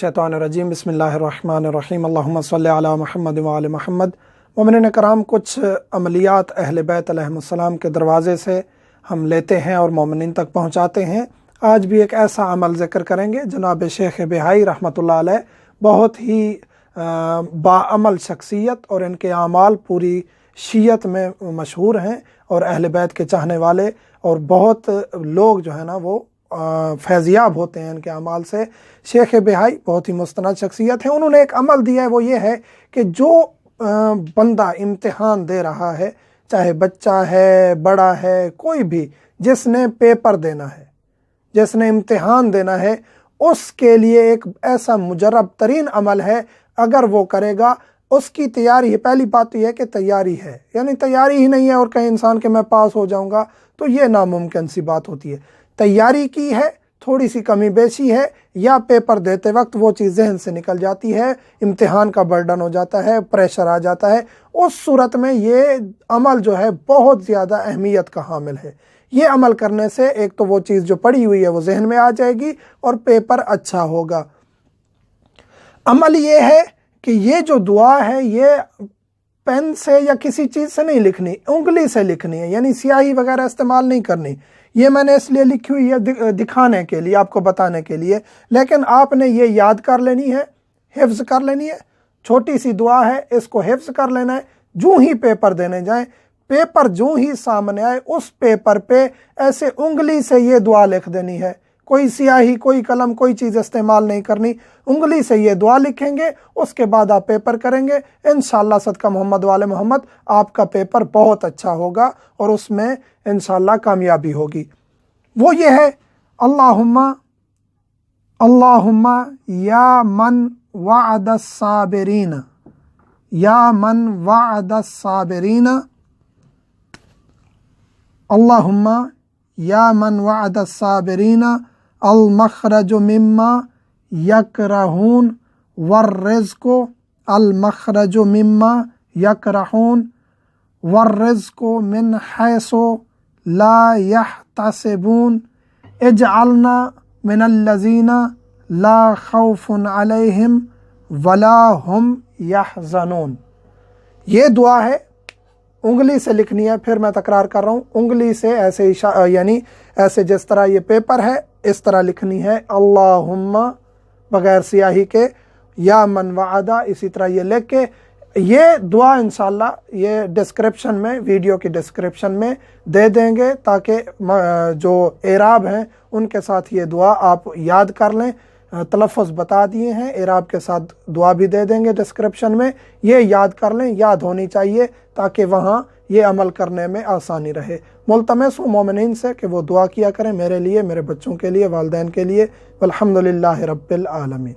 मिनश्शैतानिर्रजीम बिस्मिल्लाहिर्रहमानिर्रहीम अल्लाहुम्मा सल्लि अला मुहम्मद व आले मुहम्मद। मोमिनीन कराम, कुछ अमलियात अहले बैत अलैहिमुस्सलाम के दरवाज़े से हम लेते हैं और मोमिनीन तक पहुँचाते हैं। आज भी एक ऐसा अमल ज़िक्र करेंगे। जनाब शेख बिहाई रहमतुल्लाह अलैह बहुत ही बाअमल शख्सियत और इनके आमाल पूरी शीयत में मशहूर हैं और अहले बैत के चाहने वाले और बहुत लोग जो है ना वो फैज़याब होते हैं इनके अमाल से। शेख बिहाई बहुत ही मुस्तनद शख्सियत है। उन्होंने एक अमल दिया है, वो ये है कि जो बंदा इम्तिहान दे रहा है, चाहे बच्चा है बड़ा है कोई भी, जिसने पेपर देना है, जिसने इम्तिहान देना है, उसके लिए एक ऐसा मुजर्रब तरीन अमल है। अगर वो करेगा उसकी तैयारी है। पहली बात तो यह है कि तैयारी है, यानी तैयारी ही नहीं है और कहीं इंसान के मैं पास हो जाऊंगा तो ये नामुमकिन सी बात होती है। तैयारी की है, थोड़ी सी कमी बेशी है, या पेपर देते वक्त वो चीज़ जहन से निकल जाती है, इम्तिहान का बर्डन हो जाता है, प्रेशर आ जाता है, उस सूरत में ये अमल जो है बहुत ज़्यादा अहमियत का हामिल है। ये अमल करने से एक तो वो चीज़ जो पड़ी हुई है वो जहन में आ जाएगी और पेपर अच्छा होगा। अमल ये है कि ये जो दुआ है ये पेन से या किसी चीज़ से नहीं लिखनी, उंगली से लिखनी है, यानी स्याही वगैरह इस्तेमाल नहीं करनी। ये मैंने इसलिए लिखी हुई है दिखाने के लिए, आपको बताने के लिए, लेकिन आपने ये याद कर लेनी है, हिफ्ज़ कर लेनी है। छोटी सी दुआ है, इसको हिफ्ज़ कर लेना है। जूँ ही पेपर देने जाएं, पेपर जूँ ही सामने आए, उस पेपर पे ऐसे उंगली से ये दुआ लिख देनी है। कोई स्याही, कोई कलम, कोई चीज़ इस्तेमाल नहीं करनी, उंगली से ये दुआ लिखेंगे। उसके बाद आप पेपर करेंगे, इंशाअल्लाह सदका मोहम्मद वाले मोहम्मद आपका पेपर बहुत अच्छा होगा और उसमें इंशाअल्लाह कामयाबी होगी। वो ये है, अल्लाहुम्मा अल्लाहुम्मा या मन वअदस साबिरीन, या मन वअदस साबिरीन, अल्लाहुम्मा या मन वअदस साबिरीन अल मखरज मिम्मा यकरहून वर्रिज़्क़ु अल मखरज मिम्मा यकरहून वर्रिज़्क़ु मिन हैसु ला यहतसिबून इजअलना मिनल्लज़ीना ला खौफुन अलैहिम वला हुम यहज़नून। ये दुआ है, उंगली से लिखनी है। फिर मैं तकरार कर रहा हूँ, उंगली से ऐसे यानी ऐसे जिस तरह ये पेपर है इस तरह लिखनी है। अल्लाहुम्मा बगैर स्याही के, या मन वअदा इसी तरह ये लिख के, ये दुआ इंशाअल्लाह ये डिस्क्रिप्शन में, वीडियो की डिस्क्रिप्शन में दे देंगे ताकि जो एराब हैं उनके साथ ये दुआ आप याद कर लें। तलफ़्फ़ुज़ बता दिए हैं, एराब के साथ दुआ भी दे देंगे डिस्क्रिप्शन में। ये याद कर लें, याद होनी चाहिए ताकि वहाँ ये अमल करने में आसानी रहे। मुल्तमस हूँ मोमिनीन से कि वो दुआ किया करें मेरे लिए, मेरे बच्चों के लिए, वालिदैन के लिए। वल्हम्दुलिल्लाहि रब्बिल आलमीन।